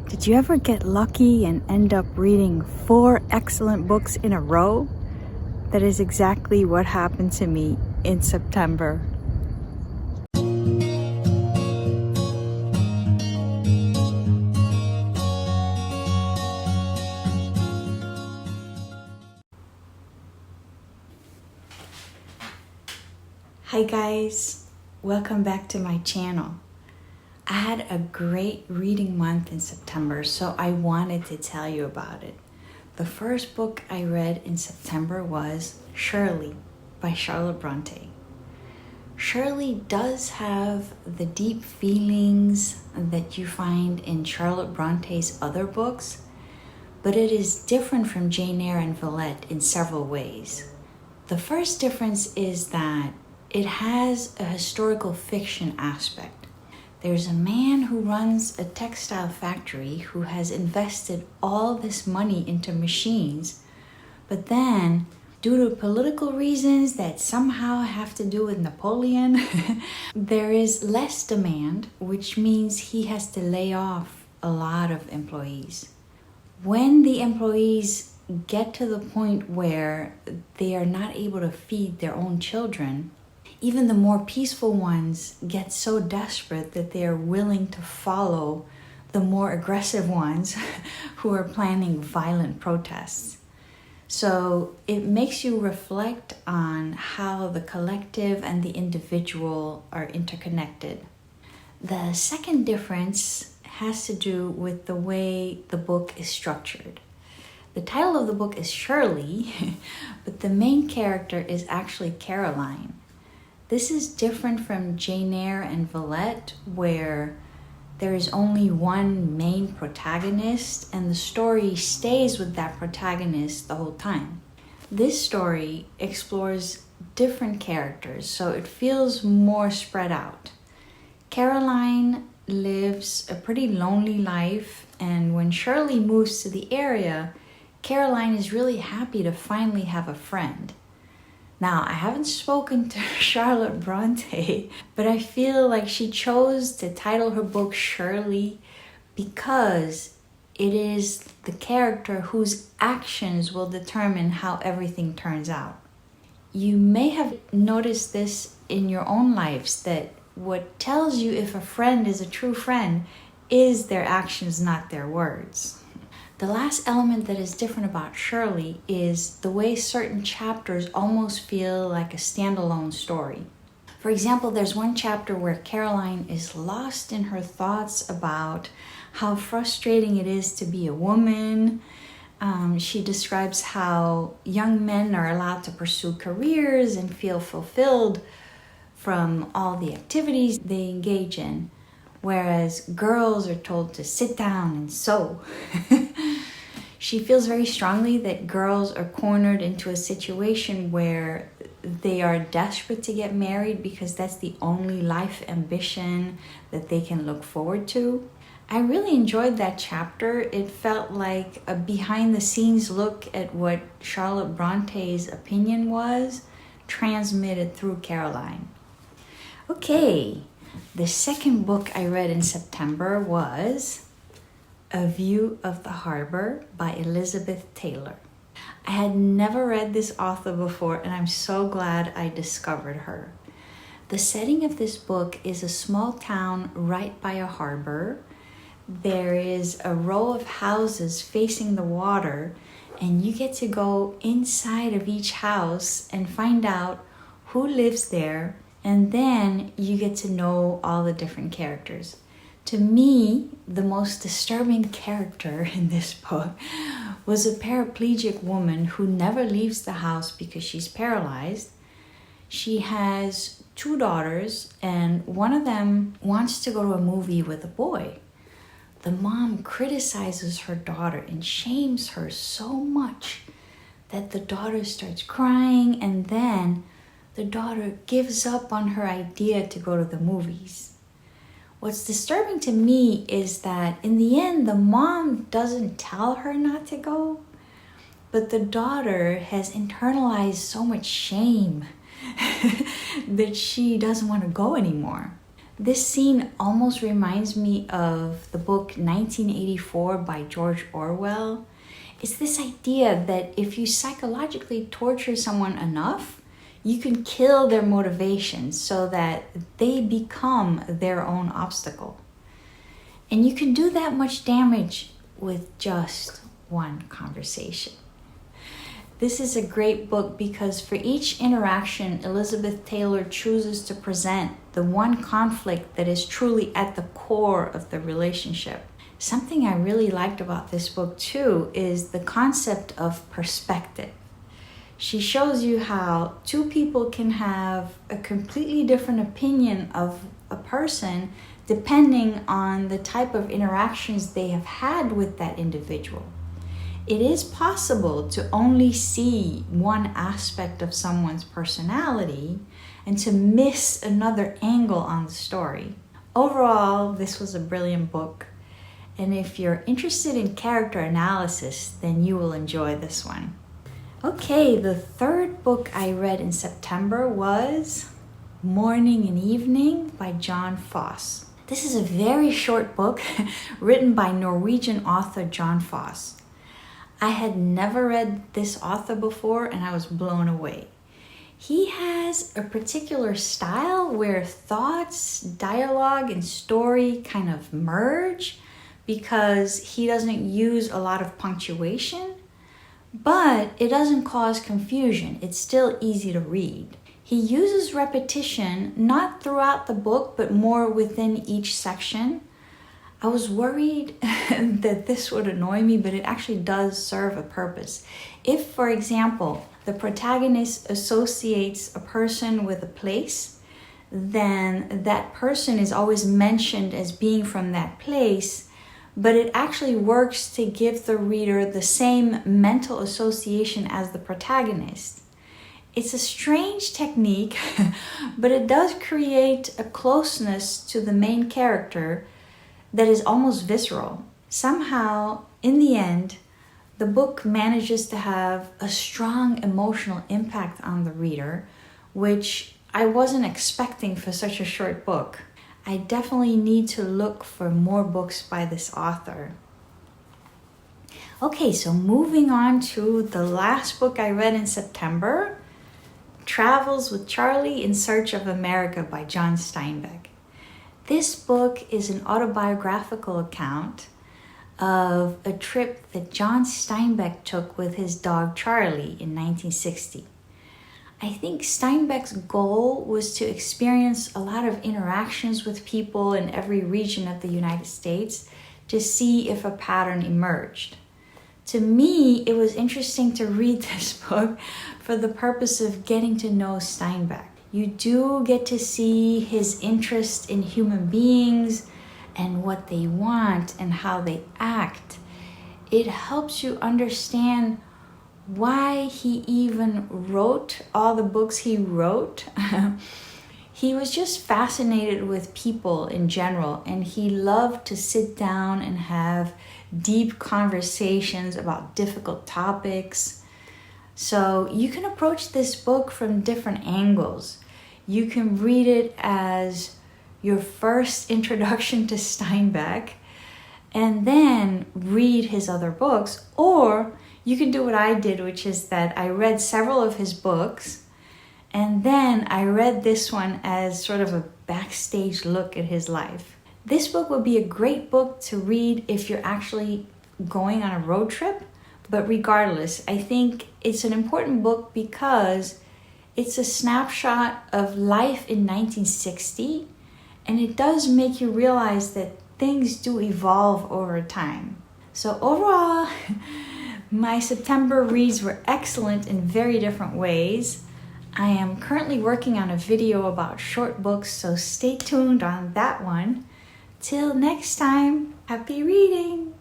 Did you ever get lucky and end up reading 4 excellent books in a row? That is exactly what happened to me in September. Hi guys, welcome back to my channel. I had a great reading month in September, so I wanted to tell you about it. The first book I read in September was Shirley by Charlotte Bronte. Shirley does have the deep feelings that you find in Charlotte Bronte's other books, but it is different from Jane Eyre and Villette in several ways. The first difference is that it has a historical fiction aspect. There's a man who runs a textile factory who has invested all this money into machines, but then, due to political reasons that somehow have to do with Napoleon, there is less demand, which means he has to lay off a lot of employees. When the employees get to the point where they are not able to feed their own children, even the more peaceful ones get so desperate that they are willing to follow the more aggressive ones who are planning violent protests. So it makes you reflect on how the collective and the individual are interconnected. The second difference has to do with the way the book is structured. The title of the book is Shirley, but the main character is actually Caroline. This is different from Jane Eyre and Villette, where there is only one main protagonist and the story stays with that protagonist the whole time. This story explores different characters, so it feels more spread out. Caroline lives a pretty lonely life, and when Shirley moves to the area, Caroline is really happy to finally have a friend. Now, I haven't spoken to Charlotte Bronte, but I feel like she chose to title her book Shirley because it is the character whose actions will determine how everything turns out. You may have noticed this in your own lives, that what tells you if a friend is a true friend is their actions, not their words. The last element that is different about Shirley is the way certain chapters almost feel like a standalone story. For example, there's one chapter where Caroline is lost in her thoughts about how frustrating it is to be a woman. She describes how young men are allowed to pursue careers and feel fulfilled from all the activities they engage in, whereas girls are told to sit down and sew. She feels very strongly that girls are cornered into a situation where they are desperate to get married because that's the only life ambition that they can look forward to. I really enjoyed that chapter. It felt like a behind-the-scenes look at what Charlotte Bronte's opinion was, transmitted through Caroline. Okay. The second book I read in September was A View of the Harbour by Elizabeth Taylor. I had never read this author before, and I'm so glad I discovered her. The setting of this book is a small town right by a harbor. There is a row of houses facing the water, and you get to go inside of each house and find out who lives there, and then you get to know all the different characters. To me, the most disturbing character in this book was a paraplegic woman who never leaves the house because she's paralyzed. She has 2 daughters, and one of them wants to go to a movie with a boy. The mom criticizes her daughter and shames her so much that the daughter starts crying, and then the daughter gives up on her idea to go to the movies. What's disturbing to me is that in the end, the mom doesn't tell her not to go, but the daughter has internalized so much shame that she doesn't want to go anymore. This scene almost reminds me of the book 1984 by George Orwell. It's this idea that if you psychologically torture someone enough, you can kill their motivation so that they become their own obstacle. And you can do that much damage with just one conversation. This is a great book because for each interaction, Elizabeth Taylor chooses to present the one conflict that is truly at the core of the relationship. Something I really liked about this book too is the concept of perspective. She shows you how two people can have a completely different opinion of a person depending on the type of interactions they have had with that individual. It is possible to only see one aspect of someone's personality and to miss another angle on the story. Overall, this was a brilliant book. And if you're interested in character analysis, then you will enjoy this one. Okay, the third book I read in September was Morning and Evening by John Fosse. This is a very short book written by Norwegian author John Fosse. I had never read this author before and I was blown away. He has a particular style where thoughts, dialogue, and story kind of merge because he doesn't use a lot of punctuation, but it doesn't cause confusion. It's still easy to read. He uses repetition, not throughout the book, but more within each section. I was worried that this would annoy me, but it actually does serve a purpose. If, for example, the protagonist associates a person with a place, then that person is always mentioned as being from that place, but it actually works to give the reader the same mental association as the protagonist. It's a strange technique, but it does create a closeness to the main character that is almost visceral. Somehow, in the end, the book manages to have a strong emotional impact on the reader, which I wasn't expecting for such a short book. I definitely need to look for more books by this author. Okay, so moving on to the last book I read in September, Travels with Charley in Search of America by John Steinbeck. This book is an autobiographical account of a trip that John Steinbeck took with his dog Charley in 1960. I think Steinbeck's goal was to experience a lot of interactions with people in every region of the United States to see if a pattern emerged. To me, it was interesting to read this book for the purpose of getting to know Steinbeck. You do get to see his interest in human beings and what they want and how they act. It helps you understand why he even wrote all the books he wrote. He was just fascinated with people in general, and he loved to sit down and have deep conversations about difficult topics. So you can approach this book from different angles. You can read it as your first introduction to Steinbeck and then read his other books, or you can do what I did, which is that I read several of his books and then I read this one as sort of a backstage look at his life. This book would be a great book to read if you're actually going on a road trip, but regardless, I think it's an important book because it's a snapshot of life in 1960, and it does make you realize that things do evolve over time. So overall, my September reads were excellent in very different ways. I am currently working on a video about short books, so stay tuned on that one. Till next time, happy reading!